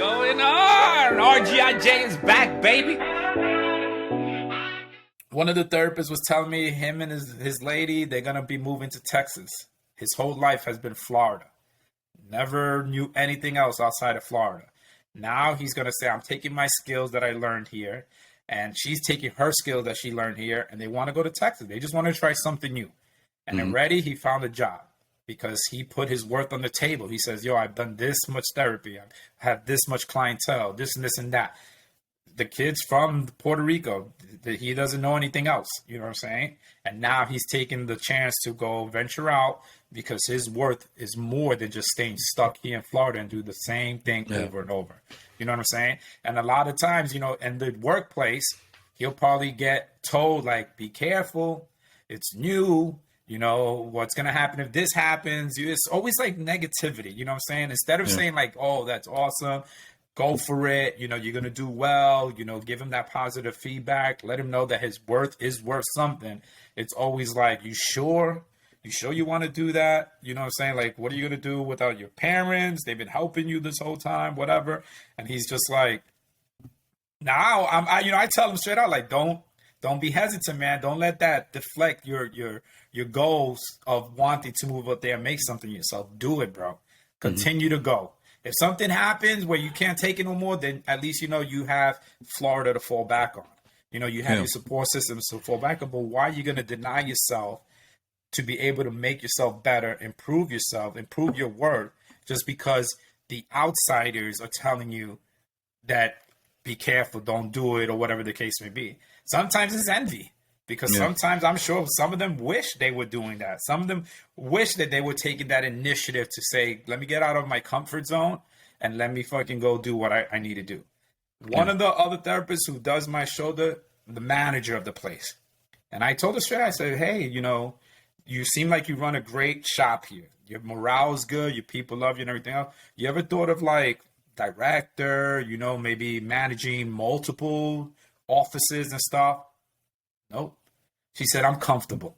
going on? RGIJ is back, baby. One of the therapists was telling me him and his lady, they're going to be moving to Texas. His whole life has been Florida. Never knew anything else outside of Florida. Now he's going to say, I'm taking my skills that I learned here, and she's taking her skills that she learned here, and they want to go to Texas. They just want to try something new. And already he found a job because he put his worth on the table. He says, yo, I've done this much therapy. I've had this much clientele, this and this and that. The kid's from Puerto Rico. He doesn't know anything else. You know what I'm saying? And now he's taking the chance to go venture out because his worth is more than just staying stuck here in Florida and do the same thing over and over. You know what I'm saying? And a lot of times, you know, in the workplace, he'll probably get told, like, be careful. It's new. You know, what's going to happen if this happens? It's always like negativity. You know what I'm saying? Instead of saying like, oh, that's awesome. Go for it. You know, you're going to do well. You know, give him that positive feedback. Let him know that his worth is worth something. It's always like, you sure? You sure you want to do that? You know what I'm saying? Like, what are you going to do without your parents? They've been helping you this whole time, whatever. And he's just like, now I tell him straight out, like, don't be hesitant, man. Don't let that deflect your goals of wanting to move up there and make something yourself. Do it, bro. Continue to go. If something happens where you can't take it no more, then at least, you know, you have Florida to fall back on. You know, you have your support systems to fall back on. But why are you going to deny yourself to be able to make yourself better, improve yourself, improve your worth, just because the outsiders are telling you that be careful, don't do it, or whatever the case may be? Sometimes it's envy. Because sometimes I'm sure some of them wish they were doing that. Some of them wish that they were taking that initiative to say, let me get out of my comfort zone and let me fucking go do what I need to do. One of the other therapists who does my shoulder, the manager of the place. And I told her straight, I said, hey, you know, you seem like you run a great shop here. Your morale is good. Your people love you and everything else. You ever thought of like director, you know, maybe managing multiple offices and stuff? Nope. She said, I'm comfortable.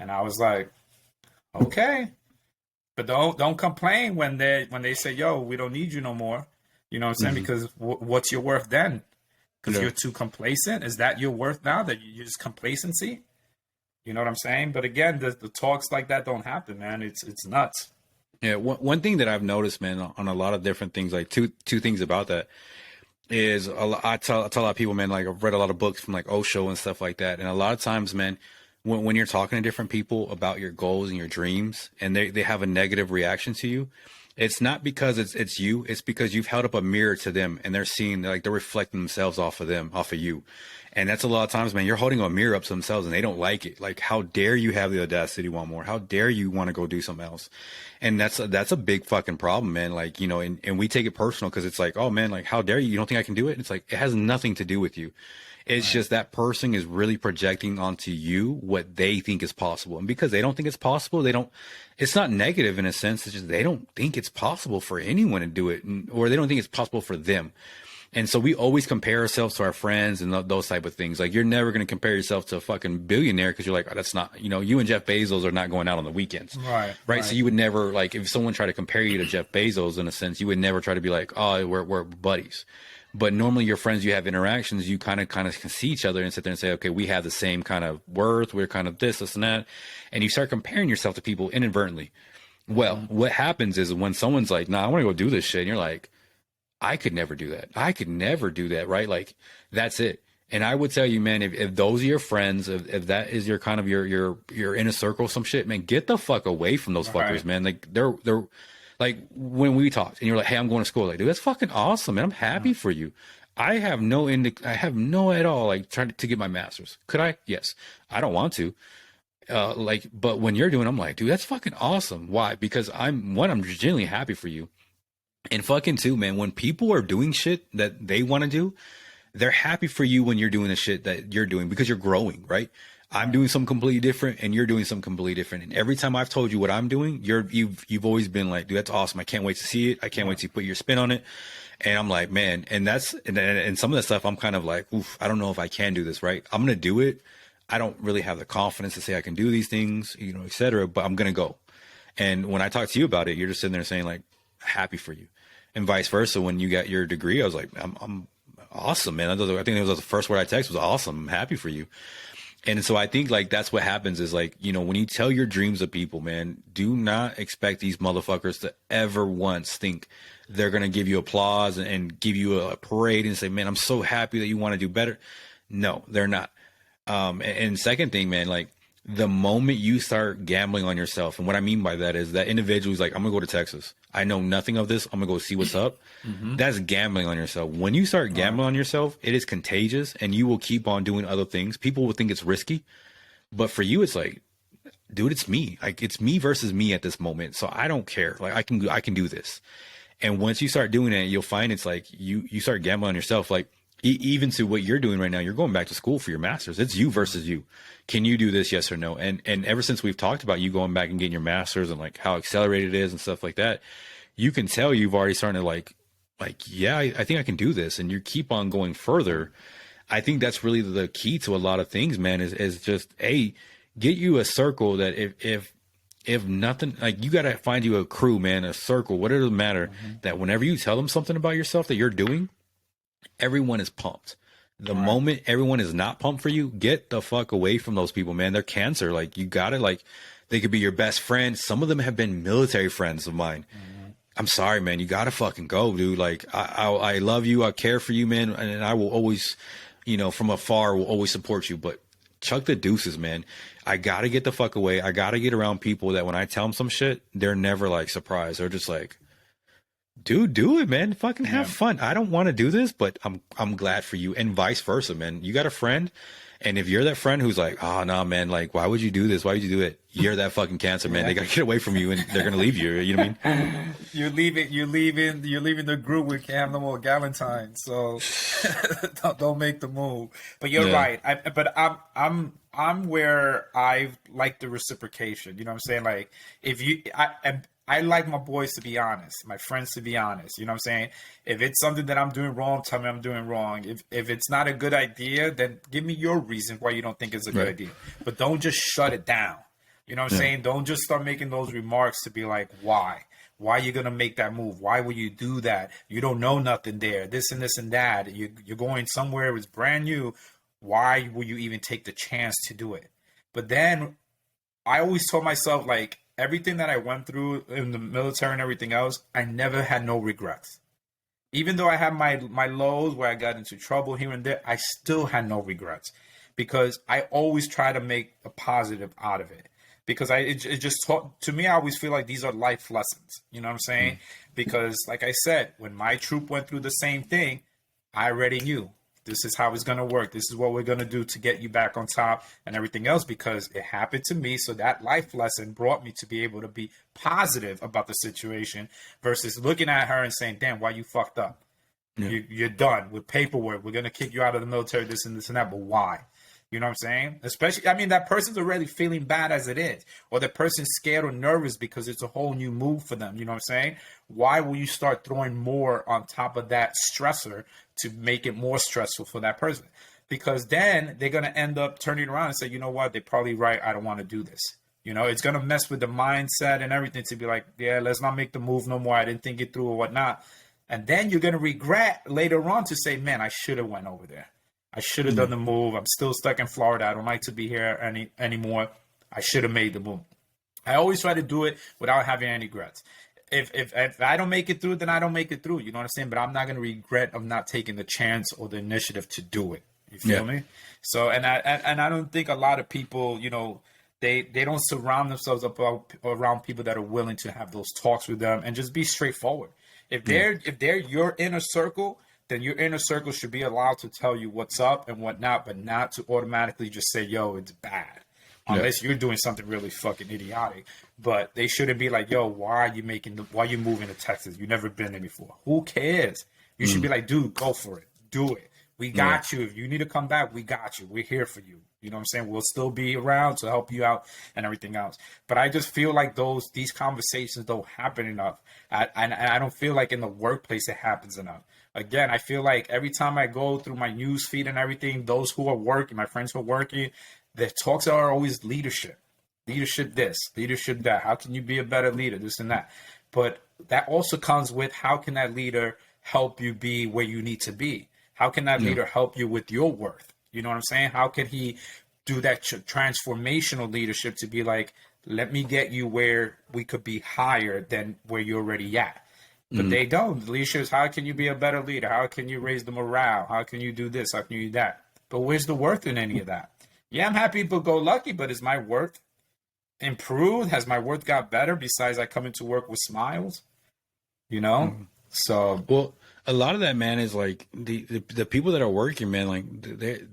And I was like, okay. But don't complain when they say, yo, we don't need you no more. You know what I'm saying? Because what's your worth then? Because you're too complacent? Is that your worth now, that you're just complacency? You know what I'm saying? But again, the talks like that don't happen, man. It's nuts. Yeah, one thing that I've noticed, man, on a lot of different things, like two things about that, is I tell a lot of people, man, like I've read a lot of books from like Osho and stuff like that. And a lot of times, man, when you're talking to different people about your goals and your dreams and they have a negative reaction to you, it's not because it's you. It's because you've held up a mirror to them and they're seeing, like, they're reflecting themselves off of you. And that's a lot of times, man, you're holding a mirror up to themselves and they don't like it. Like, how dare you have the audacity to want more? How dare you want to go do something else? And that's a big fucking problem, man. Like, you know, and we take it personal because it's like, oh man, like, how dare you? You don't think I can do it? It's like, it has nothing to do with you. It's just that person is really projecting onto you what they think is possible. And because they don't think it's possible, it's not negative in a sense. It's just, they don't think it's possible for anyone to do it, or they don't think it's possible for them. And so we always compare ourselves to our friends and those type of things. Like, you're never going to compare yourself to a fucking billionaire because you're like, oh, that's not, you know, you and Jeff Bezos are not going out on the weekends. Right. So you would never, like, if someone tried to compare you to Jeff Bezos in a sense, you would never try to be like, oh, we're buddies. But normally your friends, you have interactions, you kind of can see each other and sit there and say, okay, we have the same kind of worth. We're kind of this and that. And you start comparing yourself to people inadvertently. Well, what happens is when someone's like, nah, I want to go do this shit. And you're like, I could never do that. I could never do that. Right. Like, that's it. And I would tell you, man, if those are your friends, if that is your kind of your inner circle, some shit, man, get the fuck away from those fuckers, man. Like, they're like, when we talked and you're like, hey, I'm going to school. Like, dude, that's fucking awesome, man. I'm happy for you. I have no at all, like, trying to get my master's. Could I? Yes. I don't want to. But when you're doing, I'm like, dude, that's fucking awesome. Why? Because I'm genuinely happy for you. And fucking two, man, when people are doing shit that they want to do, they're happy for you when you're doing the shit that you're doing because you're growing, right? I'm doing something completely different and you're doing something completely different. And every time I've told you what I'm doing, you've always been like, dude, that's awesome. I can't wait to see it. I can't wait to put your spin on it. And I'm like, man, and some of that stuff, I'm kind of like, oof, I don't know if I can do this, right? I'm going to do it. I don't really have the confidence to say I can do these things, you know, et cetera, but I'm going to go. And when I talk to you about it, you're just sitting there saying like, happy for you. And vice versa. When you got your degree, I was like, I'm awesome, man. I think it was the first word I texted was awesome. I'm happy for you. And so I think like that's what happens is like, you know, when you tell your dreams to people, man, do not expect these motherfuckers to ever once think they're going to give you applause and give you a parade and say, man, I'm so happy that you want to do better. No, they're not. And second thing, man, like the moment you start gambling on yourself, and what I mean by that is that individual who's like, I'm gonna go to Texas. I know nothing of this. I'm gonna go see what's up. That's gambling on yourself. When you start gambling on yourself, it is contagious, and you will keep on doing other things. People will think it's risky, but for you, it's like, dude, it's me. Like it's me versus me at this moment. So I don't care. Like I can do this. And once you start doing it, you'll find it's like you start gambling on yourself. Like even to what you're doing right now, you're going back to school for your master's. It's you versus you. Can you do this? Yes or no? And ever since we've talked about you going back and getting your master's and like how accelerated it is and stuff like that, you can tell you've already started to like, yeah, I think I can do this. And you keep on going further. I think that's really the key to a lot of things, man, is just, get you a circle that if nothing, like you got to find you a crew, man, a circle, whatever the matter, that whenever you tell them something about yourself that you're doing, everyone is pumped. The moment everyone is not pumped for you, get the fuck away from those people, man. They're cancer. Like you got to like, they could be your best friend. Some of them have been military friends of mine. I'm sorry, man. You got to fucking go, dude. Like I love you. I care for you, man. And I will always, you know, from afar will always support you, but chuck the deuces, man. I got to get the fuck away. I got to get around people that when I tell them some shit, they're never like surprised. They're just like, dude, do it, man. Fucking have fun. I don't want to do this, but I'm glad for you, and vice versa, man. You got a friend, and if you're that friend who's like, oh no, man, like why would you do this? Why would you do it? You're that fucking cancer, man. They gotta get away from you, and they're gonna leave you. You know what I mean? You're leaving the group with Camden Galentine. So don't make the move. But you're right. I'm where I like the reciprocation. You know what I'm saying? Like if you, I like my boys to be honest, my friends to be honest. You know what I'm saying? If it's something that I'm doing wrong, tell me I'm doing wrong. If it's not a good idea, then give me your reason why you don't think it's a good idea. But don't just shut it down. You know what I'm saying? Don't just start making those remarks to be like, why? Why are you going to make that move? Why will you do that? You don't know nothing there. This and this and that. You're going somewhere it's brand new. Why will you even take the chance to do it? But then I always told myself, like, everything that I went through in the military and everything else, I never had no regrets. Even though I had my lows where I got into trouble here and there, I still had no regrets because I always try to make a positive out of it. Because it just taught, to me, I always feel like these are life lessons. You know what I'm saying? Because like I said, when my troop went through the same thing, I already knew this is how it's going to work. This is what we're going to do to get you back on top and everything else, because it happened to me. So that life lesson brought me to be able to be positive about the situation versus looking at her and saying, damn, why you fucked up? You're done with paperwork. We're going to kick you out of the military, this and this and that. But why? You know what I'm saying? Especially, I mean, that person's already feeling bad as it is. Or the person's scared or nervous because it's a whole new move for them. You know what I'm saying? Why will you start throwing more on top of that stressor to make it more stressful for that person? Because then they're going to end up turning around and say, you know what? They're probably right. I don't want to do this. You know, it's going to mess with the mindset and everything to be like, yeah, let's not make the move no more. I didn't think it through or whatnot. And then you're going to regret later on to say, man, I should have went over there. I should have done the move. I'm still stuck in Florida. I don't like to be here anymore. I should have made the move. I always try to do it without having any regrets. If I don't make it through, then I don't make it through. You know what I'm saying? But I'm not going to regret of not taking the chance or the initiative to do it. You feel me? So, and I don't think a lot of people, you know, they don't surround themselves around people that are willing to have those talks with them and just be straightforward. If they're your inner circle, then your inner circle should be allowed to tell you what's up and whatnot, but not to automatically just say, yo, it's bad. Unless you're doing something really fucking idiotic. But they shouldn't be like, yo, why are you moving to Texas? You've never been there before. Who cares? You should be like, dude, go for it. Do it. We got you. If you need to come back, we got you. We're here for you. You know what I'm saying? We'll still be around to help you out and everything else. But I just feel like these conversations don't happen enough. And I don't feel like in the workplace it happens enough. Again, I feel like every time I go through my news feed and everything, those who are working, my friends who are working, the talks are always leadership. Leadership this, leadership that. How can you be a better leader? This and that. But that also comes with how can that leader help you be where you need to be? How can that leader help you with your worth? You know what I'm saying? How can he do that transformational leadership to be like, let me get you where we could be higher than where you're already at? But they don't. The leadership is, how can you be a better leader? How can you raise the morale? How can you do this? How can you do that? But where's the worth in any of that? Yeah, I'm happy to go lucky, but is my worth improved? Has my worth got better besides I come into work with smiles? You know? So Well, a lot of that, man, is like the people that are working, man, like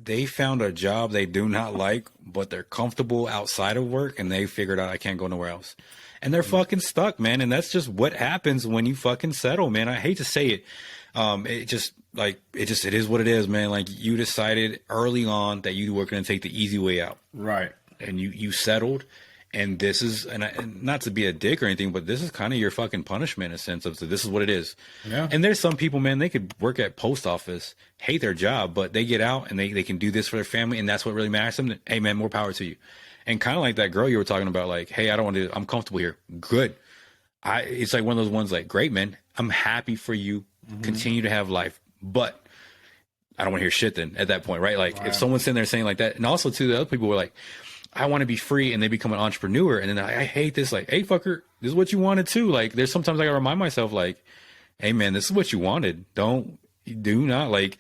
they found a job they do not like, but they're comfortable outside of work, and they figured out I can't go nowhere else, and they're fucking stuck, man. And that's just what happens when you fucking settle, man. I hate to say it, it is what it is, man. Like, you decided early on that you were going to take the easy way out, right. and you settled. And this is, and not to be a dick or anything, but this is kind of your fucking punishment in a sense of, so this is what it is. Yeah. And there's some people, man, they could work at post office, hate their job, but they get out and they can do this for their family, and that's what really matters to them. Hey, man, more power to you. And kind of like that girl you were talking about, like, hey, I don't want to, I'm comfortable here. Good. It's like one of those ones like, great, man, I'm happy for you. Continue to have life. But I don't want to hear shit then at that point, right? Like, if someone's sitting there saying like that, and also too, the other people were like, I want to be free, and they become an entrepreneur, and then I hate this. Like, hey, fucker, this is what you wanted too. Like, there's sometimes I gotta remind myself, like, hey, man, this is what you wanted. Do not like,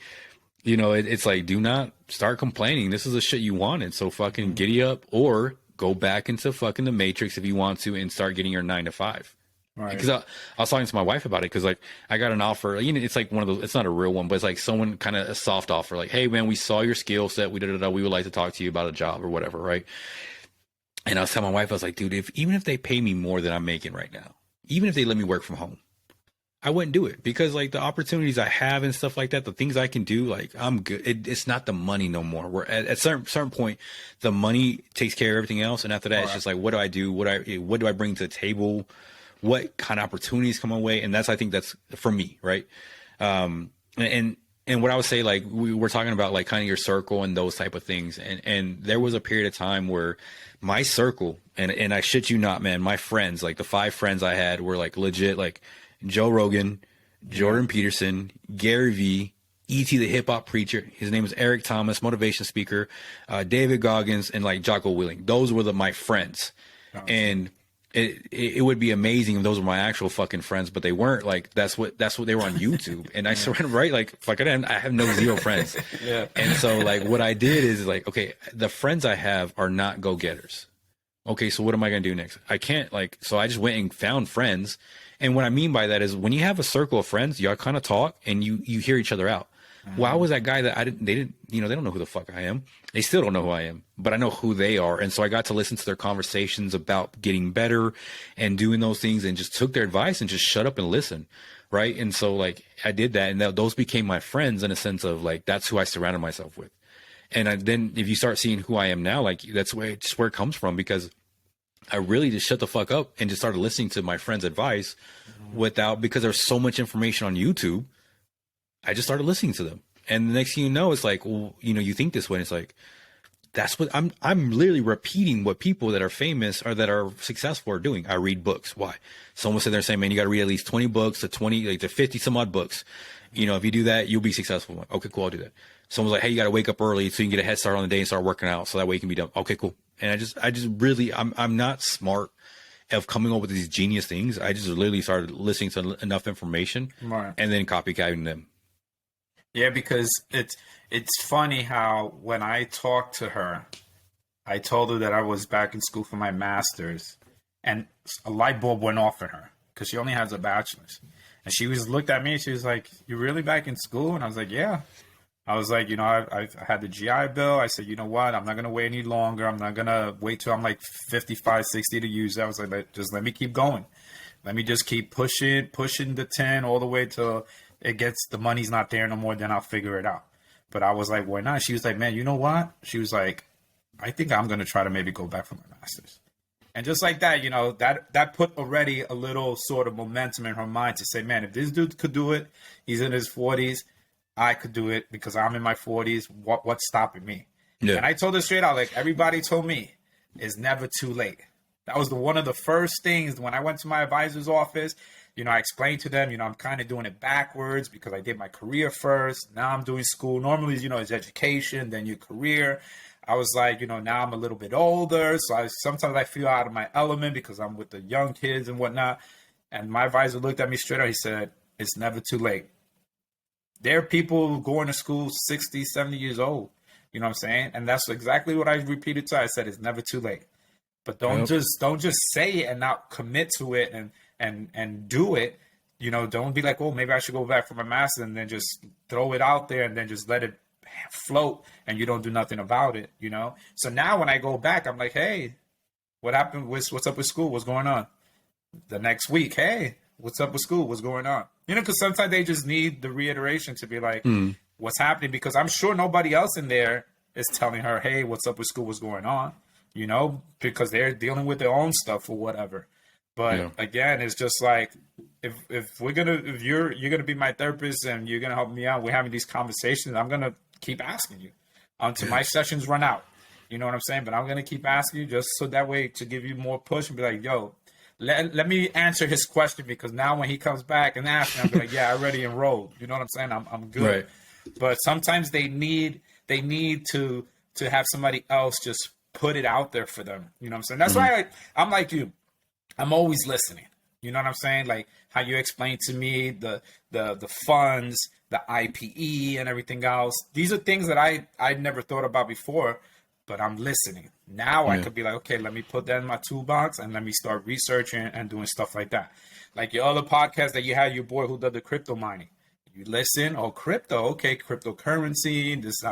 it's like, do not start complaining. This is the shit you wanted. So fucking giddy up, or go back into fucking the matrix if you want to, and start getting your 9 to 5. Right. Because I was talking to my wife about it, because like I got an offer, it's like one of those, it's not a real one, but it's like someone kind of a soft offer, like, hey man, we saw your skill set, we would like to talk to you about a job or whatever, right? And I was telling my wife, I was like, dude, even if they pay me more than I'm making right now, even if they let me work from home, I wouldn't do it, because like the opportunities I have and stuff like that, the things I can do, like, I'm good. It's not the money no more. We're at certain point, the money takes care of everything else, and after that, it's just like, what do I do? What do I bring to the table? What kind of opportunities come my way? And I think that's for me, right? And what I would say, like, we were talking about like kind of your circle and those type of things. And there was a period of time where my circle, and I shit you not, man, my friends, like the 5 friends I had were like legit, like Joe Rogan, Jordan Peterson, Gary Vee, E.T. the hip hop preacher. His name is Eric Thomas, motivation speaker, David Goggins, and like Jocko Willing. Those were my friends. And it would be amazing if those were my actual fucking friends, but they weren't. Like, that's what they were on YouTube. And I surrendered, right? Like, fuck it, I have no 0 friends. Yeah. And so like what I did is like, okay, the friends I have are not go-getters. Okay, so what am I gonna do next? I can't, like, so I just went and found friends. And what I mean by that is, when you have a circle of friends, y'all kind of talk and you hear each other out. Why was that guy that they didn't, they don't know who the fuck I am. They still don't know who I am, but I know who they are. And so I got to listen to their conversations about getting better and doing those things, and just took their advice and just shut up and listen. Right. And so like I did that, and those became my friends, in a sense of like, that's who I surrounded myself with. And then if you start seeing who I am now, like, that's where it comes from, because I really just shut the fuck up and just started listening to my friends' advice because there's so much information on YouTube. I just started listening to them. And the next thing you know, it's like, well, you think this way. And it's like, that's what I'm literally repeating what people that are famous or that are successful are doing. I read books. Why? Someone said they're saying, man, you got to read at least 20 books to 50 some odd books. If you do that, you'll be successful. I'm like, okay, cool. I'll do that. Someone's like, hey, you got to wake up early so you can get a head start on the day and start working out, so that way you can be done. Okay, cool. And I just really, I'm not smart of coming up with these genius things. I just literally started listening to enough information, right, and then copycatting them. Yeah, because it's funny how when I talked to her, I told her that I was back in school for my master's, and a light bulb went off for her because she only has a bachelor's. And she looked at me and she was like, "You really back in school?" And I was like, "Yeah." I was like, I had the GI Bill. I said, you know what? I'm not going to wait any longer. I'm not going to wait till I'm like 55, 60 to use that. I was like, just let me keep going. Let me just keep pushing the 10 all the way till the money's not there no more. Then I'll figure it out. But I was like, why not? She was like, man, you know what? She was like, I think I'm going to try to maybe go back for my master's. And just like that, that put already a little sort of momentum in her mind to say, man, if this dude could do it, he's in his 40s. I could do it because I'm in my 40s. What's stopping me? Yeah. And I told her straight out, like, everybody told me it's never too late. That was one of the first things when I went to my advisor's office. I explained to them, I'm kind of doing it backwards because I did my career first. Now I'm doing school. Normally, it's education, then your career. I was like, now I'm a little bit older. So sometimes I feel out of my element because I'm with the young kids and whatnot. And my advisor looked at me straight up. He said, it's never too late. There are people going to school 60, 70 years old. You know what I'm saying? And that's exactly what I repeated to her. I said, it's never too late. But don't just say it and not commit to it and do it. Don't be like, oh, maybe I should go back for my master's and then just throw it out there and then just let it float and you don't do nothing about it, So now when I go back, I'm like, hey, what happened? What's up with school? What's going on? The next week, hey, what's up with school? What's going on? Because sometimes they just need the reiteration to be like, what's happening? Because I'm sure nobody else in there is telling her, hey, what's up with school? What's going on? Because they're dealing with their own stuff or whatever. But again, it's just like, if you're gonna be my therapist and you're gonna help me out, we're having these conversations, I'm gonna keep asking you until my sessions run out. You know what I'm saying? But I'm gonna keep asking you just so that way to give you more push and be like, yo, let me answer his question, because now when he comes back and asks me, I'll be like, yeah, I already enrolled. You know what I'm saying? I'm good. Right. But sometimes they need to have somebody else just put it out there for them. You know what I'm saying? That's why I'm like you. I'm always listening. You know what I'm saying? Like how you explained to me the funds, the IPE and everything else. These are things that I never thought about before, but I'm listening. Now I could be like, okay, let me put that in my toolbox and let me start researching and doing stuff like that. Like your other podcast that you had, your boy who did the crypto mining. You listen, crypto, okay, cryptocurrency, this.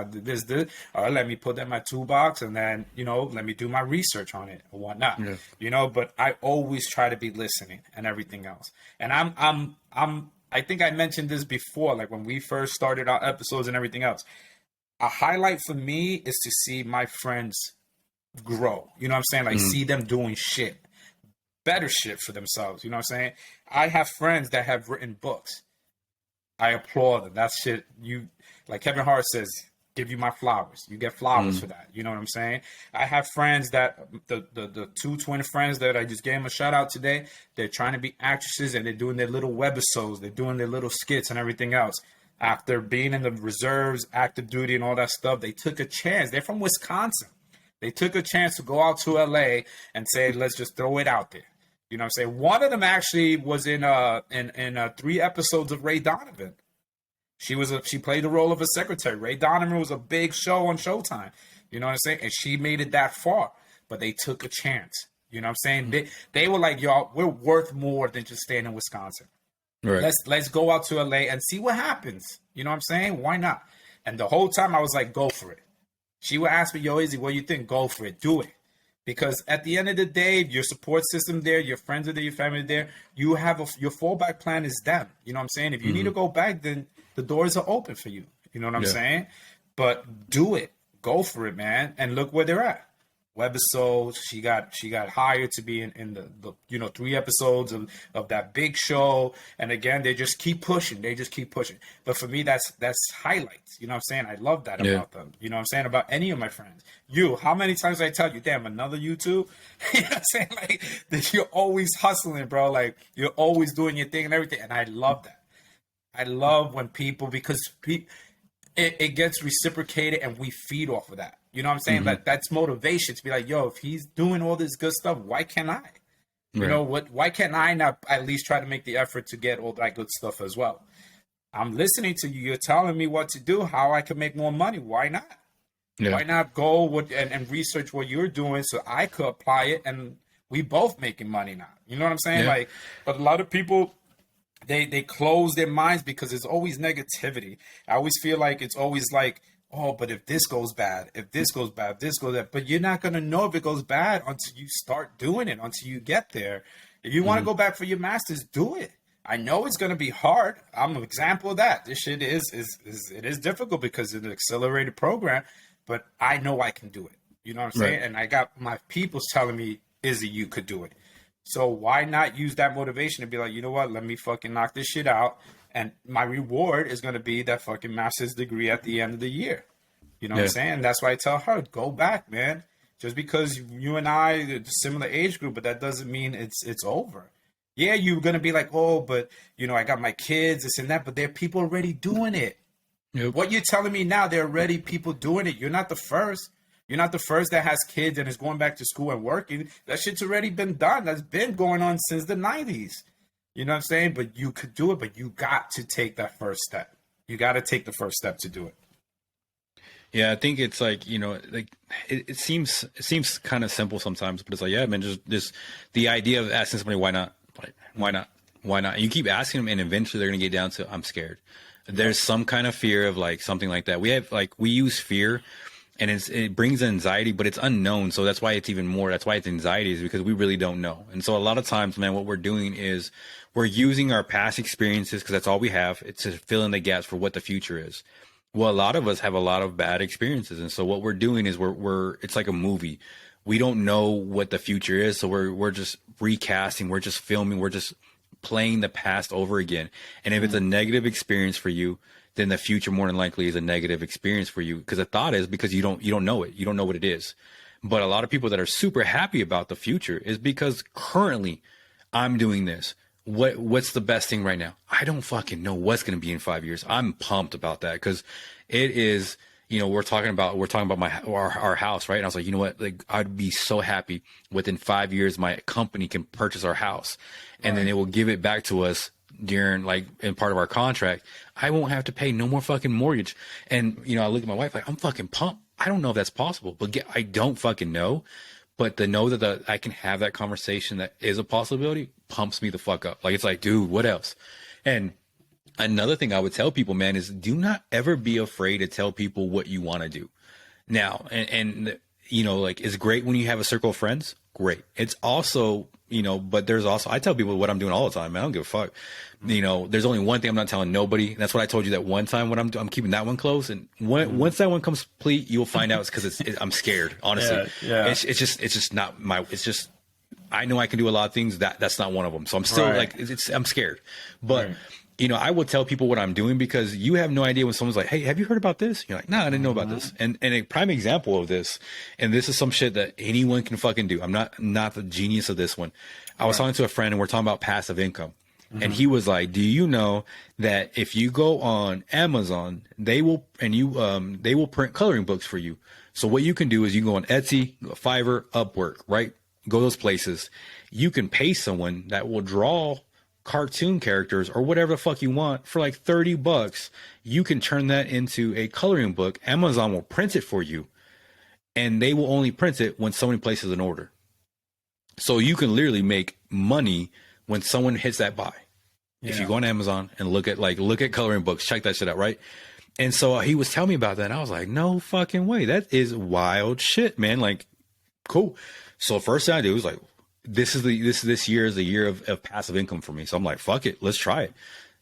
All right, let me put that in my toolbox and then, let me do my research on it or whatnot. Yeah. But I always try to be listening and everything else. And I think I mentioned this before, like when we first started our episodes and everything else. A highlight for me is to see my friends grow. You know what I'm saying? Like see them doing better shit for themselves. You know what I'm saying? I have friends that have written books. I applaud them. That shit, like Kevin Hart says, give you my flowers. You get flowers for that. You know what I'm saying? I have friends that, the two twin friends that I just gave them a shout out today, they're trying to be actresses and they're doing their little webisodes. They're doing their little skits and everything else. After being in the reserves, active duty and all that stuff, they took a chance. They're from Wisconsin. They took a chance to go out to LA and say, let's just throw it out there. You know what I'm saying? One of them actually was in 3 episodes of Ray Donovan. She played the role of a secretary. Ray Donovan was a big show on Showtime. You know what I'm saying? And she made it that far, but they took a chance. You know what I'm saying? They were like, y'all, we're worth more than just staying in Wisconsin. Right. Let's go out to LA and see what happens. You know what I'm saying? Why not? And the whole time I was like, go for it. She would ask me, yo, Izzy, what do you think? Go for it. Do it. Because at the end of the day, your support system there, your friends are there, your family are there, you have your fallback plan is them. You know what I'm saying? If you need to go back, then the doors are open for you. You know what I'm saying? But do it. Go for it, man. And look where they're at. Webisodes. She got hired to be in the 3 episodes of that big show. And again, they just keep pushing. But for me, that's highlights. You know what I'm saying? I love that about them. You know what I'm saying? About any of my friends. How many times I tell you, damn, another YouTube? You know what I'm saying? Like, that you're always hustling, bro. Like, you're always doing your thing and everything. And I love that. I love when people, because it gets reciprocated and we feed off of that. You know what I'm saying? Like, that's motivation to be like, yo, if he's doing all this good stuff, why can't I? You know what? Why can't I not at least try to make the effort to get all that good stuff as well? I'm listening to you. You're telling me what to do, how I can make more money. Why not? Yeah. Why not go and research what you're doing so I could apply it and we both making money now? You know what I'm saying? Yeah. Like, but a lot of people, they close their minds because there's always negativity. I always feel like it's always like, oh, but if this goes bad, if this goes bad, if this goes bad. But you're not going to know if it goes bad until you start doing it, until you get there. If you want to go back for your master's, do it. I know it's going to be hard. I'm an example of that. This shit is difficult because it's an accelerated program, but I know I can do it. You know what I'm saying? And I got my people telling me, Izzy, you could do it. So why not use that motivation to be like, you know what? Let me fucking knock this shit out. And my reward is going to be that fucking master's degree at the end of the year. You know what I'm saying? That's why I tell her, go back, man. Just because you and I are a similar age group, but that doesn't mean it's over. Yeah, you're gonna be like, oh, but I got my kids, this and that, but there are people already doing it. Yep. What you're telling me now, there are already people doing it. You're not the first. You're not the first that has kids and is going back to school and working. That shit's already been done. That's been going on since the 90s. You know what I'm saying? But you could do it, but you got to take that first step. You got to take the first step to do it. Yeah, I think it's like, like it seems kind of simple sometimes, but it's like, yeah, man, just the idea of asking somebody why not, like, why not, why not? And you keep asking them, and eventually they're gonna get down to I'm scared. There's some kind of fear of like something like that. We use fear, and it brings anxiety, but it's unknown. So that's why it's even more. That's why it's anxiety, is because we really don't know. And so a lot of times, man, what we're doing is we're using our past experiences, because that's all we have. It's to fill in the gaps for what the future is. Well, a lot of us have a lot of bad experiences. And so what we're doing is it's like a movie. We don't know what the future is. So we're just recasting. We're just filming. We're just playing the past over again. And if it's a negative experience for you, then the future more than likely is a negative experience for you. Because the thought is, because you don't know it. You don't know what it is. But a lot of people that are super happy about the future is because currently I'm doing this. What's the best thing right now? I don't fucking know what's going to be in 5 years. I'm pumped about that, because it is, we're talking about our house, right? And I was like, you know what? Like, I'd be so happy within 5 years, my company can purchase our house, and then it will give it back to us during, like, in part of our contract. I won't have to pay no more fucking mortgage. And, I look at my wife like, I'm fucking pumped. I don't know if that's possible, but I don't fucking know. But to know that I can have that conversation that is a possibility pumps me the fuck up. Like, it's like, dude, what else? And another thing I would tell people, man, is do not ever be afraid to tell people what you want to do. Now, and like, it's great when you have a circle of friends. Great. It's also, but there's also, I tell people what I'm doing all the time, man. I don't give a fuck. There's only one thing I'm not telling nobody. And that's what I told you that one time when I'm keeping that one close. And once that one comes complete, you'll find out it's because I'm scared, honestly. Yeah. It's just not it's just, I know I can do a lot of things. That's not one of them. So I'm still I'm scared, but I will tell people what I'm doing, because you have no idea when someone's like, hey, have you heard about this? You're like, nah, I didn't know about this. And a prime example of this, and this is some shit that anyone can fucking do. I'm not the genius of this one. I was talking to a friend, and we're talking about passive income. And he was like, do you know that if you go on Amazon, they will print coloring books for you. So what you can do is you go on Etsy, Fiverr, Upwork, right? Go those places. You can pay someone that will draw cartoon characters or whatever the fuck you want for like $30. You can turn that into a coloring book. Amazon will print it for you, and they will only print it when someone places an order. So you can literally make money when someone hits that buy. Yeah. If you go on Amazon and look at coloring books, check that shit out, right? And so he was telling me about that, and I was like, no fucking way. That is wild shit, man. Like, cool. So first thing I do is like, this year is the year of passive income for me. So I'm like, fuck it, let's try it.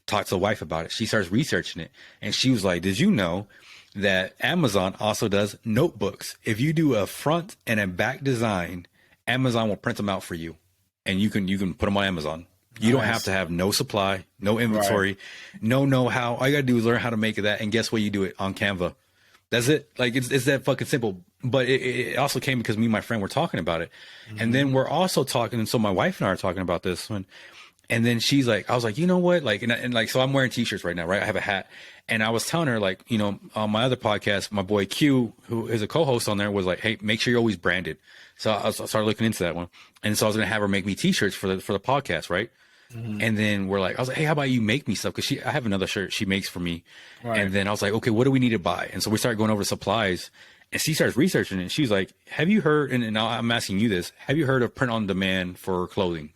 Talk to the wife about it. She starts researching it, and she was like, did you know that Amazon also does notebooks? If you do a front and a back design, Amazon will print them out for you, and you can put them on Amazon. You don't have to have no supply, no inventory, no know-how. All you gotta do is learn how to make that, and guess what? You do it on Canva. That's it. Like, it's that fucking simple. But it also came because me and my friend were talking about it. And then we're also talking. And so my wife and I are talking about this one. And then she's like, I was like, you know what? Like, and like, so I'm wearing t-shirts right now, right? I have a hat. And I was telling her, like, on my other podcast, my boy Q, who is a co-host on there, was like, hey, make sure you're always branded. So I started looking into that one. And so I was going to have her make me t-shirts for the podcast, right? And then I was like, hey, how about you make me stuff? Because I have another shirt she makes for me. Right. And then I was like, okay, what do we need to buy? And so we started going over supplies, and she starts researching it. And she's like, have you heard, and I'm asking you this, have you heard of print on demand for clothing?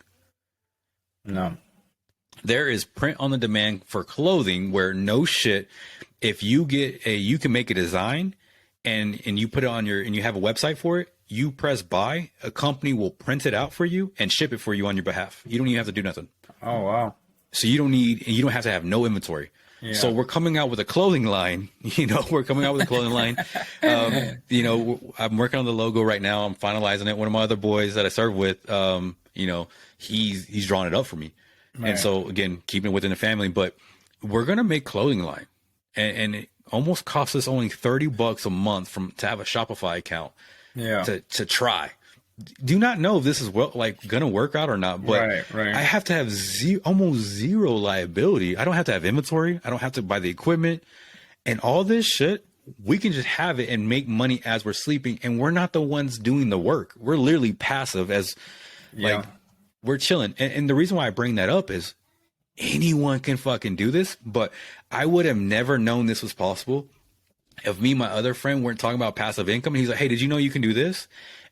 No. There is print on the demand for clothing where, no shit, if you you can make a design and you put it on and you have a website for it, you press buy, a company will print it out for you and ship it for you on your behalf. You don't even have to do nothing. Oh, wow. So you don't have to have no inventory. Yeah. So we're coming out with a clothing line, we're coming out with a clothing line. I'm working on the logo right now. I'm finalizing it. One of my other boys that I serve with, he's drawing it up for me. Right. And so again, keeping it within the family, but we're going to make clothing line, and it almost costs us only $30 a month to have a Shopify account to try. do not know if this is gonna work out or not, but Right. I have to have almost zero liability. I don't have to have inventory. I don't have to buy the equipment and all this shit. We can just have it and make money as we're sleeping, and we're not the ones doing the work. We're literally passive as like we're chilling. And the reason why I bring that up is anyone can fucking do this, but I would have never known this was possible if me and my other friend weren't talking about passive income. And he's like, hey, did you know you can do this?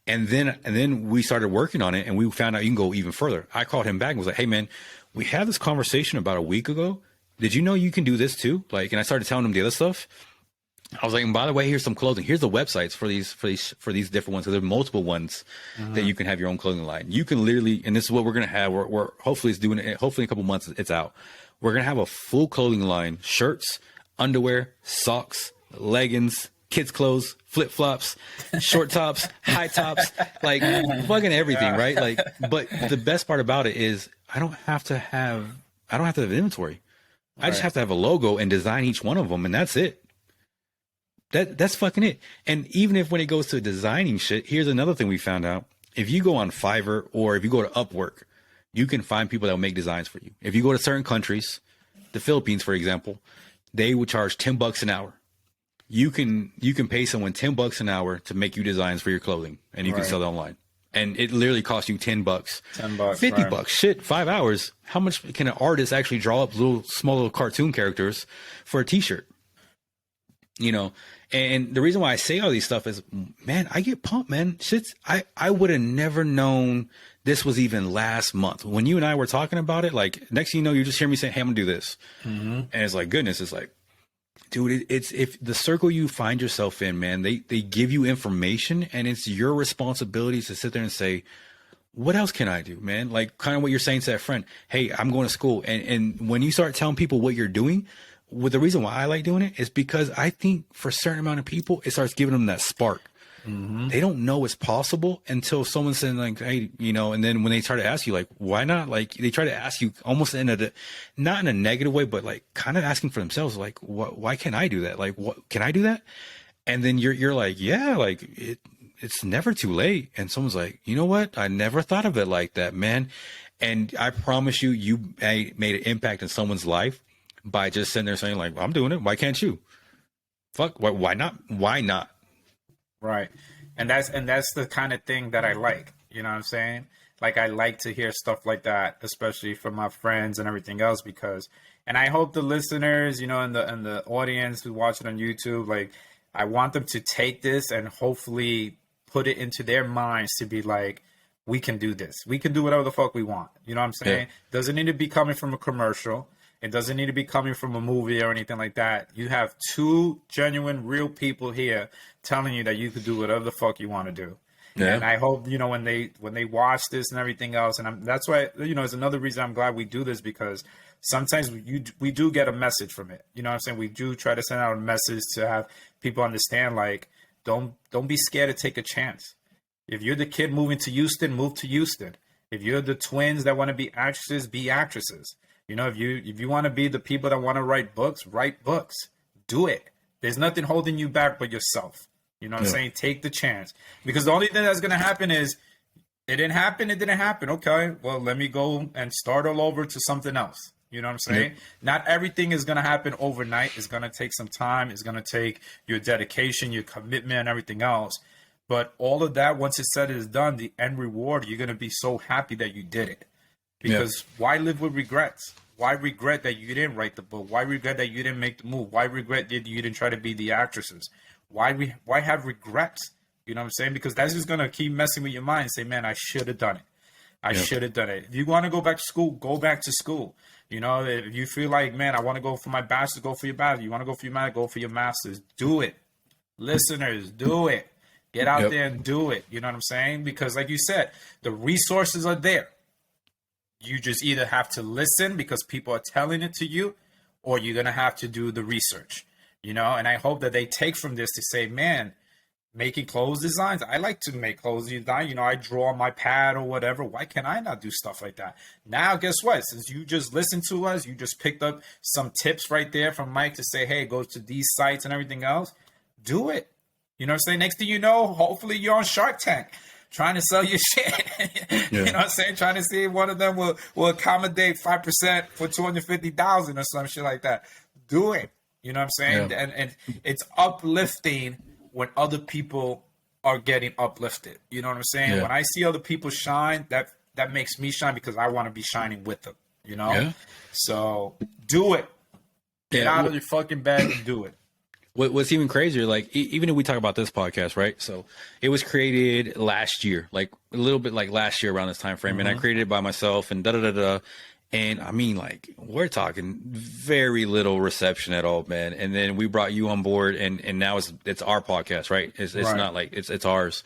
And then we started working on it, and we found out you can go even further. I called him back and was like, hey man, we had this conversation about a week ago. Did you know you can do this too? Like, and I started telling him the other stuff. I was like, and by the way, here's some clothing. Here's the websites for these different ones. So there are multiple ones that you can have your own clothing line. You can literally, and this is what we're gonna have. We're hopefully it's doing it. Hopefully in a couple months it's out. We're gonna have a full clothing line: shirts, underwear, socks, leggings, kids' clothes, flip flops, short tops, high tops, like fucking everything, right? Like, but the best part about it is I don't have to have inventory. I just have to have a logo and design each one of them, and that's it. That's fucking it. And even if when it goes to designing shit, here's another thing we found out. If you go on Fiverr or if you go to Upwork, you can find people that will make designs for you. If you go to certain countries, the Philippines, for example, they would charge $10 an hour. You can pay someone $10 an hour to make you designs for your clothing, and you can sell it online. And it literally costs you $10, $10, $50. Shit, 5 hours. How much can an artist actually draw up small little cartoon characters for a T-shirt? You know, and the reason why I say all these stuff is, man, I get pumped, man. I would have never known this was even last month. When you and I were talking about it, like, next thing you know, you just hear me saying, hey, I'm gonna do this. And it's like, goodness, it's like, dude, it's if the circle you find yourself in, man, they give you information, and it's your responsibility to sit there and say, what else can I do, man? Like, kind of what you're saying to that friend. Hey, I'm going to school. And when you start telling people what you're doing, the reason why I like doing it is because I think for a certain amount of people, it starts giving them that spark. They don't know it's possible until someone's saying like, hey, you know, and then when they try to ask you, like, why not? Like, they try to ask you almost not in a negative way, but like kind of asking for themselves, like, why can't I do that? Like, what can I do that? And then you're like, yeah, like it's never too late. And someone's like, you know what? I never thought of it like that, man. And I promise you made an impact in someone's life by just sitting there saying like, I'm doing it. Why can't you? Fuck. Why not? Why not? Right. And that's the kind of thing that I like. You know what I'm saying? Like, I like to hear stuff like that, especially from my friends and everything else, because, and I hope the listeners, you know, and the audience who watch it on YouTube, like, I want them to take this and hopefully put it into their minds to be like, we can do this. We can do whatever the fuck we want. You know what I'm saying? Yeah. Doesn't need to be coming from a commercial. It doesn't need to be coming from a movie or anything like that. You have two genuine, real people here telling you that you could do whatever the fuck you want to do. Yeah. And I hope, you know, when they watch this and everything else, and that's why, you know, it's another reason I'm glad we do this, because sometimes we do get a message from it. You know what I'm saying? We do try to send out a message to have people understand, like, don't be scared to take a chance. If you're the kid moving to Houston, move to Houston. If you're the twins that want to be actresses, be actresses. You know, if you want to be the people that want to write books, do it. There's nothing holding you back but yourself. You know what I'm saying? Take the chance. Because the only thing that's going to happen is, it didn't happen. Okay, well, let me go and start all over to something else. You know what I'm saying? Not everything is going to happen overnight. It's going to take some time. It's going to take your dedication, your commitment, and everything else. But all of that, once it's said and is done, the end reward, you're going to be so happy that you did it. Because why live with regrets? Why regret that you didn't write the book? Why regret that you didn't make the move? Why regret that you didn't try to be the actresses? Why have regrets? You know what I'm saying? Because that's just going to keep messing with your mind and say, man, I should have done it. I should have done it. If you want to go back to school, go back to school. You know, if you feel like, man, I want to go for my bachelor's, go for your bachelor's. You want to go for your master's, go for your master's. Do it. Listeners, do it. Get out there and do it. You know what I'm saying? Because like you said, the resources are there. You just either have to listen because people are telling it to you, or you're going to have to do the research, you know? And I hope that they take from this to say, man, making clothes designs, I like to make clothes design. You know, I draw on my pad or whatever. Why can I not do stuff like that? Now, guess what? Since you just listened to us, you just picked up some tips right there from Mike to say, hey, go to these sites and everything else. Do it. You know what I'm saying? Next thing you know, hopefully you're on Shark Tank. trying to sell your shit. You know what I'm saying? Trying to see if one of them will accommodate 5% for 250,000 or some shit like that. Do it. You know what I'm saying? Yeah. And it's uplifting when other people are getting uplifted. You know what I'm saying? Yeah. When I see other people shine, that makes me shine because I want to be shining with them. You know? Yeah. So do it. Get out of your fucking bed and do it. What's even crazier, like even if we talk about this podcast, right? So it was created last year, like a little bit like last year around this time frame, and I created it by myself and and I mean, like, we're talking very little reception at all, man. And then we brought you on board, and now it's our podcast, right? It's Right. not like it's ours.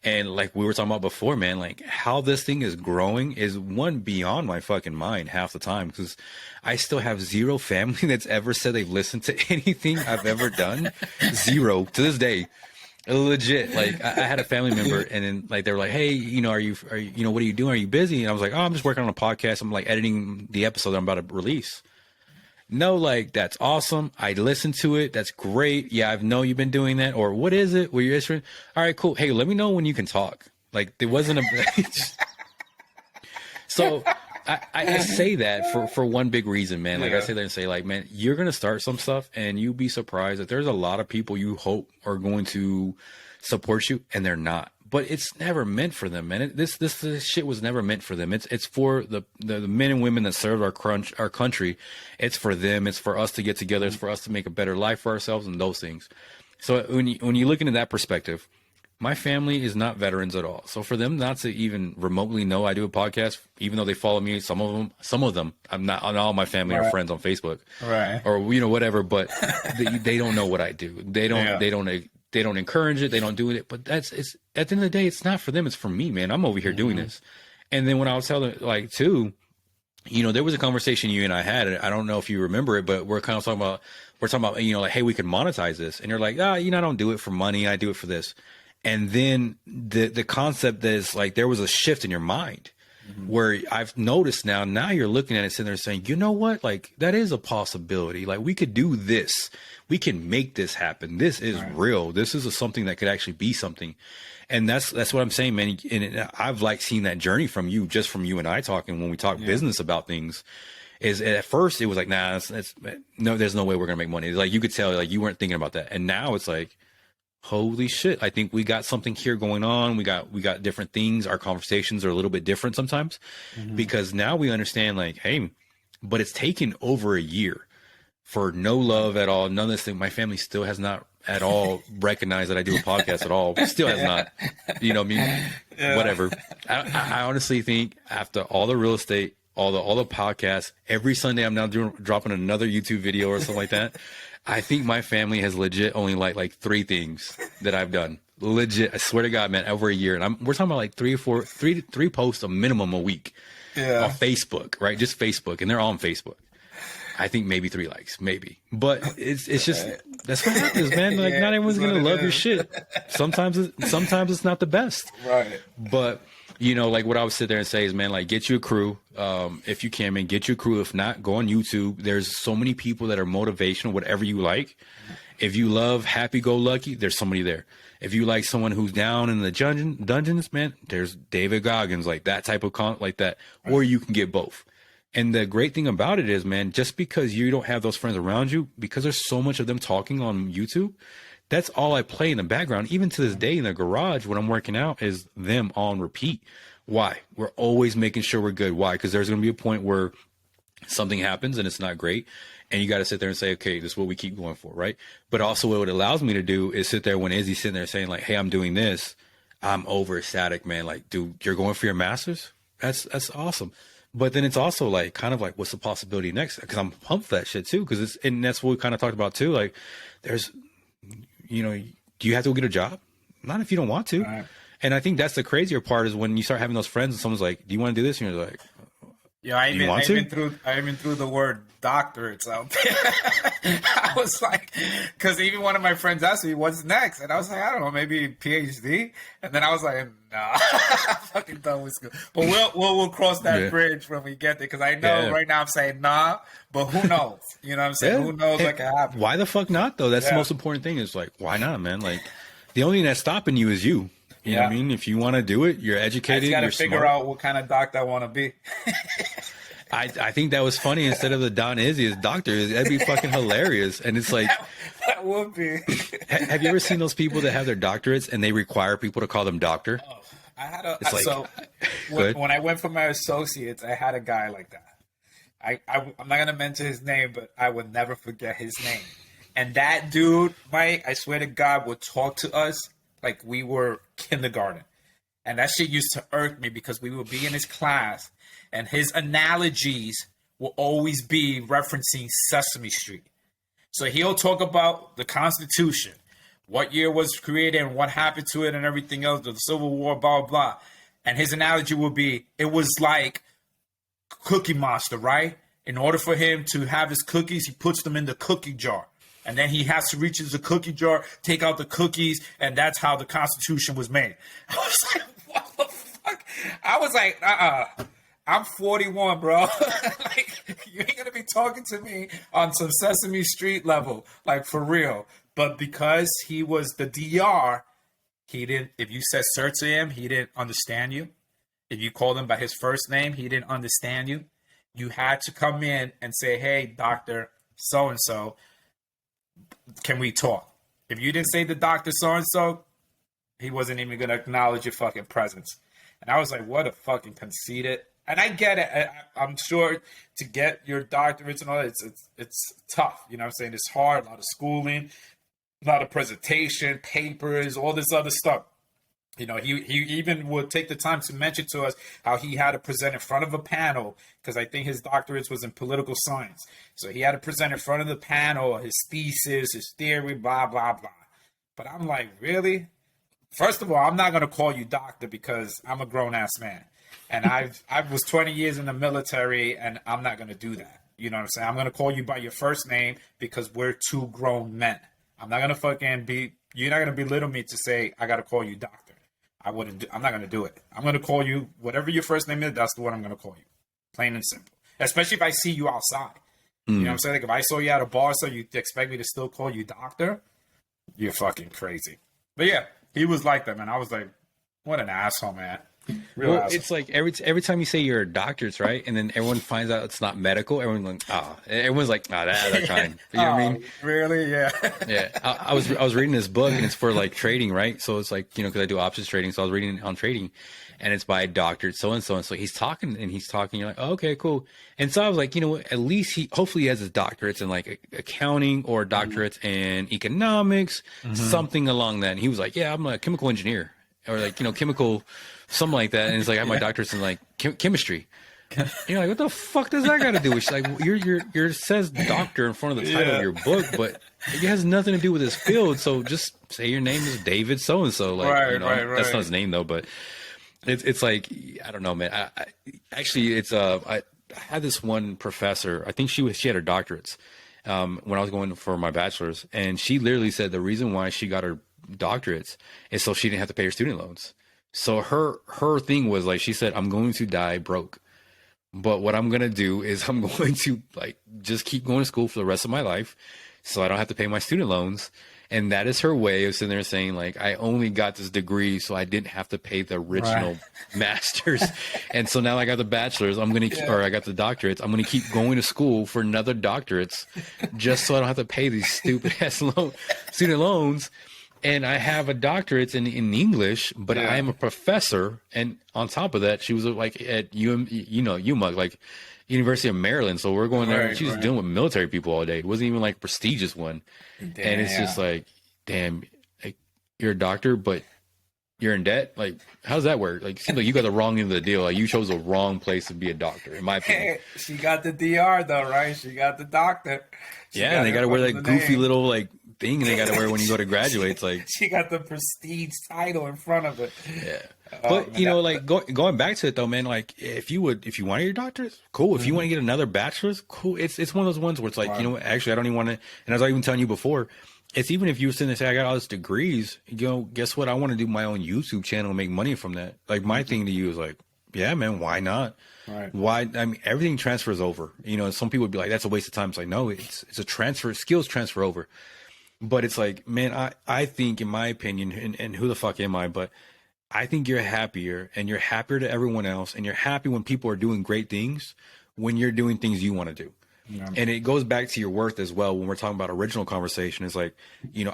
And like we were talking about before, man, like how this thing is growing is one beyond my fucking mind half the time, because I still have zero family that's ever said they've listened to anything I've ever done. Zero to this day. Legit. Like I had a family member, and then like they were like, "Hey, you know, are you, you know, what are you doing? Are you busy?" And I was like, "Oh, I'm just working on a podcast. I'm like editing the episode that I'm about to release." No, like, that's awesome. I listened to it. That's great. Yeah, I know you've been doing that. Or what is it? Were you interested? All right, cool. Hey, let me know when you can talk. Like, there wasn't a. So I say that for one big reason, man. Like, I sit there and say, like, man, you're going to start some stuff and you'll be surprised that there's a lot of people you hope are going to support you, and they're not. But it's never meant for them, man. This shit was never meant for them. It's for the men and women that serve our country. It's for them. It's for us to get together. It's for us to make a better life for ourselves and those things. So when you look into that perspective, my family is not veterans at all. So for them not to even remotely know I do a podcast, even though they follow me, some of them, I'm not on all my family or friends on Facebook, right, or you know whatever. But they don't know what I do. They don't encourage it. They don't do it. But it's at the end of the day, it's not for them. It's for me, man. I'm over here doing this. And then when I was telling, like, too, you know, there was a conversation you and I had, and I don't know if you remember it, but we're talking about, you know, like, hey, we could monetize this. And you're like, you know, I don't do it for money. I do it for this. And then the concept is like, there was a shift in your mind where I've noticed now you're looking at it, sitting there saying, you know what, like, that is a possibility. Like, we could do this. We can make this happen. This is real. This is something that could actually be something. And that's what I'm saying, man. And I've like seen that journey from you and I talking when we talk business about things. Is at first it was like, nah, no, there's no way we're gonna make money. It's like, you could tell, like, you weren't thinking about that. And now it's like, holy shit, I think we got something here going on. We got different things. Our conversations are a little bit different sometimes because now we understand, like, hey, but it's taken over a year for no love at all. None of this thing. My family still has not at all recognized that I do a podcast at all. Still has not, you know what I mean? Whatever. I honestly think after all the real estate, all the podcasts, every Sunday I'm now dropping another YouTube video or something like that. I think my family has legit only like 3 things that I've done. Legit, I swear to God, man, over a year. And we're talking about like 3 posts a minimum a week on Facebook, right? Just Facebook, and they're all on Facebook. I think maybe 3 likes, maybe. But it's just, that's what happens, man. Like, not everyone's gonna love your shit. Sometimes it's not the best. right. But you know, like, what I would sit there and say is, man, like, get you a crew. If you can, man, get you a crew. If not, go on YouTube. There's so many people that are motivational, whatever you like. If you love happy-go-lucky, there's somebody there. If you like someone who's down in the dungeons, man, there's David Goggins, like that type of like that. Or you can get both. And the great thing about it is, man, just because you don't have those friends around you, because there's so much of them talking on YouTube, that's all I play in the background. Even to this day in the garage when I'm working out is them on repeat. Why? We're always making sure we're good. Why? Because there's going to be a point where something happens and it's not great. And you got to sit there and say, okay, this is what we keep going for, right? But also what it allows me to do is sit there when Izzy's sitting there saying, like, hey, I'm doing this. I'm over ecstatic, man. Like, dude, you're going for your master's? That's awesome. But then it's also like, kind of like, what's the possibility next? Because I'm pumped for that shit too. Because and that's what we kind of talked about too. Like, there's, you know, do you have to go get a job? Not if you don't want to. Right. And I think that's the crazier part is when you start having those friends and someone's like, do you want to do this? And you're like, yeah, I even threw the word doctorates out there. I was like, because even one of my friends asked me, what's next? And I was like, I don't know, maybe PhD. And then I was like, nah, I'm fucking done with school. But we'll cross that bridge when we get there. Because I know right now I'm saying nah, but who knows? You know what I'm saying? Who knows what can happen? Why the fuck not, though? That's the most important thing is, like, why not, man? Like, the only thing that's stopping you is you. You know what I mean? If you want to do it, you're I educated, just got to you're figure smart. out what kind of doctor I want to be. I think that was funny. Instead of the Don Izzy as doctor, that'd be fucking hilarious. And it's like, That would be. have you ever seen those people that have their doctorates and they require people to call them doctor? I had a It's like, so good. when I went for my associates, I had a guy like that. I'm not gonna mention his name, but I would never forget his name. And that dude, Mike, I swear to God, would talk to us like we were kindergarten. And that shit used to irk me because we would be in his class and his analogies will always be referencing Sesame Street. So he'll talk about the Constitution, what year was created and what happened to it and everything else, the Civil War, blah, blah, blah. And his analogy would be, it was like Cookie Monster, right? In order for him to have his cookies, he puts them in the cookie jar. And then he has to reach into the cookie jar, take out the cookies, and that's how the Constitution was made. I was like, what the fuck? I was like, I'm 41, bro. Like, you ain't gonna be talking to me on some Sesame Street level, like for real. But because he was the DR, he didn't. If you said sir to him, he didn't understand you. If you called him by his first name, he didn't understand you. You had to come in and say, "Hey, Doctor So and So, can we talk?" If you didn't say the Doctor So and So, he wasn't even gonna acknowledge your fucking presence. And I was like, "What a fucking conceited." And I get it. I'm sure to get your doctorates and all that, it's tough. You know what I'm saying? It's hard. A lot of schooling, a lot of presentation, papers, all this other stuff. You know, he even would take the time to mention to us how he had to present in front of a panel, because I think his doctorate was in political science. So he had to present in front of the panel his thesis, his theory, blah, blah, blah. But I'm like, really? First of all, I'm not going to call you doctor because I'm a grown-ass man. And I was 20 years in the military, and I'm not going to do that. You know what I'm saying? I'm going to call you by your first name because we're two grown men. I'm not going to fucking be, you're not going to belittle me to say, I got to call you doctor. I'm not going to do it. I'm going to call you, whatever your first name is, that's the one I'm going to call you. Plain and simple. Especially if I see you outside. You know what I'm saying? Like if I saw you at a bar, so you expect me to still call you doctor? You're fucking crazy. But yeah, he was like that, man. I was like, what an asshole, man. Real Well, asshole. it's like every time you say you're a doctor's, right? And then everyone finds out it's not medical. Everyone's like, they're trying. You know what I mean? Really? Yeah. Yeah. I was reading this book, and it's for like trading, right? So it's like, because I do options trading. So I was reading on trading, and it's by a doctor, so and so. And so he's talking. You're like, oh, okay, cool. And so I was like, at least hopefully he has his doctorates in like accounting or doctorates in economics, something along that. And he was like, yeah, I'm a chemical engineer, or like, chemical, something like that. And it's like, I have my doctorates in like chemistry. You're like, what the fuck does that got to do with? She's like, your says doctor in front of the title of your book, but it has nothing to do with this field. So just say your name is David so and so. Like, Right. That's not his name though, but it's like, I don't know, man. I had this one professor. I think she had her doctorates when I was going for my bachelor's, and she literally said the reason why she got her doctorates is so she didn't have to pay her student loans. So her thing was like, she said, I'm going to die broke. But what I'm going to do is I'm going to like just keep going to school for the rest of my life so I don't have to pay my student loans. And that is her way of sitting there saying like, I only got this degree so I didn't have to pay the original master's. And so now I got the bachelor's, or I got the doctorates. I'm going to keep going to school for another doctorates just so I don't have to pay these stupid ass student loans. And I have a doctorate in English, but I am a professor. And on top of that, she was like at UMUG, like University of Maryland. So we're going there, and she was dealing with military people all day. It wasn't even like a prestigious one. Damn. And it's just like, damn, like, you're a doctor, but you're in debt. Like, how does that work? Like, it seems like you got the wrong end of the deal. Like, you chose the wrong place to be a doctor, in my opinion. She got the DR though, right? She got the doctor. And they got to wear that goofy little like thing they got to wear when you go to graduate. It's like she got the prestige title in front of it. Yeah. But like going back to it though, man, like if you wanted your doctorate, cool. If you want to get another bachelor's, cool. It's one of those ones where it's like, actually I don't even want to, and as I was even telling you before, it's even if you were sitting there saying I got all these degrees, guess what? I want to do my own YouTube channel and make money from that. Like my thing to you is like, yeah, man, why not? Right. Why? I mean, everything transfers over. Some people would be like, that's a waste of time. It's like, no, it's a transfer. Skills transfer over. But it's like, man, I think, in my opinion, and who the fuck am I? But I think you're happier and you're happier to everyone else and you're happy when people are doing great things when you're doing things you want to do. Yeah. And it goes back to your worth as well. When we're talking about original conversation, it's like,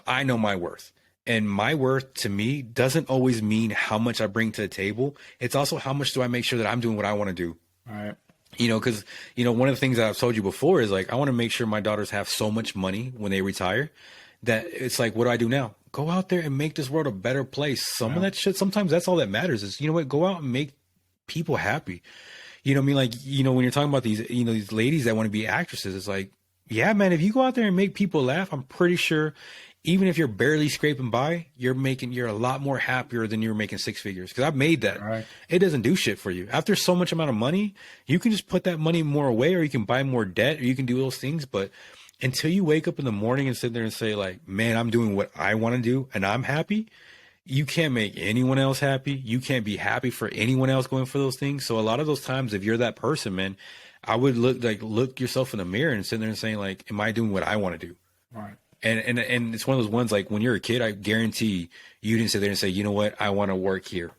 I know my worth, and my worth to me doesn't always mean how much I bring to the table. It's also how much do I make sure that I'm doing what I want to do. All right. Because, one of the things that I've told you before is like, I want to make sure my daughters have so much money when they retire that it's like, what do I do now? Go out there and make this world a better place. Some of that shit, sometimes that's all that matters is, what, go out and make people happy. You know what I mean? Like, when you're talking about these, these ladies that want to be actresses, it's like, yeah, man, if you go out there and make people laugh, I'm pretty sure even if you're barely scraping by, you're a lot more happier than you were making six figures. Cause I've made that. Right. It doesn't do shit for you. After so much amount of money, you can just put that money more away, or you can buy more debt, or you can do those things. But until you wake up in the morning and sit there and say like, man, I'm doing what I want to do and I'm happy, you can't make anyone else happy. You can't be happy for anyone else going for those things. So a lot of those times, if you're that person, man, I would look yourself in the mirror and sit there and saying like, am I doing what I want to do? Right. And it's one of those ones like when you're a kid, I guarantee you didn't sit there and say, you know what, I want to work here.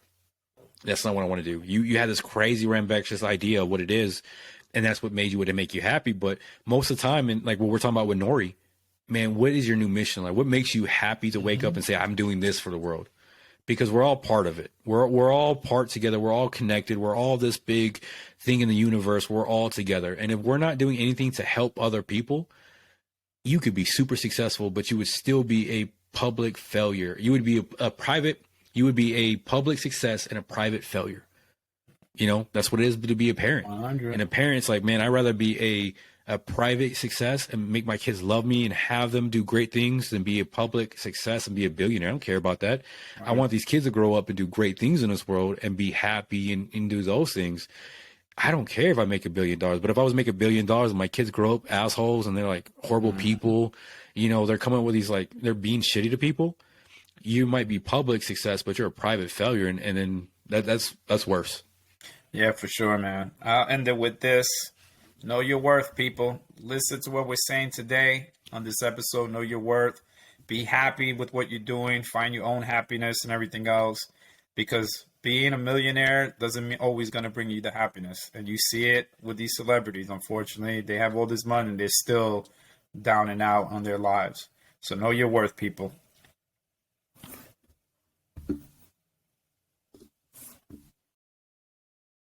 That's not what I want to do. You had this crazy rambunctious idea of what it is, and that's what made you what it make you happy. But most of the time, and like what we're talking about with Nori, man, what is your new mission? Like, what makes you happy to wake up and say, I'm doing this for the world? Because we're all part of it. We're all part together. We're all connected. We're all this big thing in the universe. We're all together. And if we're not doing anything to help other people, you could be super successful, but you would still be a public failure. You would be you would be a public success and a private failure. That's what it is to be a parent. 100. And a parent's like, man, I'd rather be a private success and make my kids love me and have them do great things than be a public success and be a billionaire. I don't care about that. Right. I want these kids to grow up and do great things in this world and be happy and do those things. I don't care if I make $1 billion, but if I was making $1 billion and my kids grow up assholes and they're like horrible people, they're coming up with these, like, they're being shitty to people. You might be public success, but you're a private failure. And then that's worse. Yeah, for sure, man. I'll end it with this. Know your worth, people. Listen to what we're saying today on this episode. Know your worth. Be happy with what you're doing. Find your own happiness and everything else. Because being a millionaire doesn't mean always going to bring you the happiness. And you see it with these celebrities, unfortunately. They have all this money and they're still down and out on their lives. So know your worth, people.